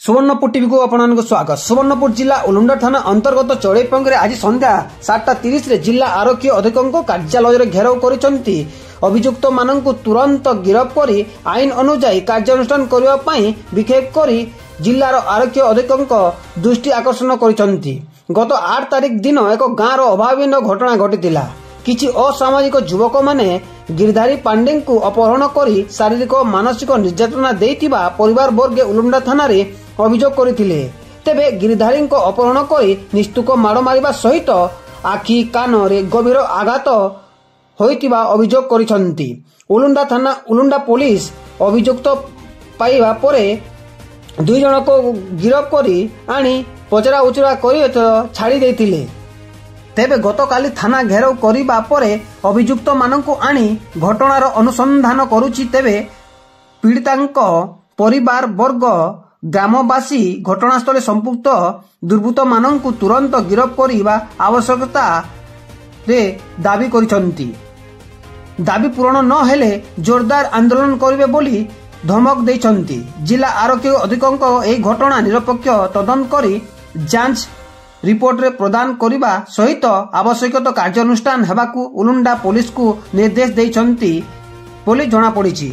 Subarnapur TV को आपको स्वागत। सुवर्णपुर जिला उलुंडा थाना अंतर्गत चढ़ईपंगे आज संध्या 7:30 जिला आरक्षी अधीक्षक कार्यालय घेराव करिसेंती। अभियुक्त माननकु तुरंत गिरफ्त कर आईन अनुसार कार्यानुष्ठान करने विक्षेप कर जिलार आरक्षी अधीक्षक दृष्टि आकर्षण करिसेंती। गत 8 तारिख दिन एक गाँव अभावीन घटना घटी। किछि असामाजिक युवक माने गिरधारी पांडे को अपहरण कर शारीरिक मानसिक निर्यातना देइतिबा परिवार वर्गे उलुंडा थाना रे अभियोग करथिले। तेबे गिरधारी अपहरण कर निस्तुक माड़ मारिबा सहित आखि कान रे गभीर आघात होइतिबा अभियोग करिसंती। उलुंडा थाना उलुंडा पुलिस अभियुक्त पाइबा परे 2 जन को गिरफ्त करी आनी पचरा उचरा कर छाड़ी देथिले। तेबे गतकाली थाना घेराव करिबा परे अभियुक्त माननकु आनी घटनार अनुसंधान करुछि। तेबे पीड़ितांक परिवार वर्ग ग्रामवासी घटनास्थल संपुक्त दुर्बृत्त माननकु तुरंत गिरफ्त करिबा आवश्यकता रे दाबी करिसंती। दाबी पूरण न हेले जोरदार आंदोलन करिवे बोली धमक दैछंती। जिला आरक्षी अधीक्षक एही घटना निरपेक्ष तदंत करी जांच रिपोर्ट रे प्रदान करिबा सहित आवश्यक कार्यानुष्ठान हेबाकू उलुंडा पुलिस को निर्देश दैछंती बोली जଣା पड़िछि।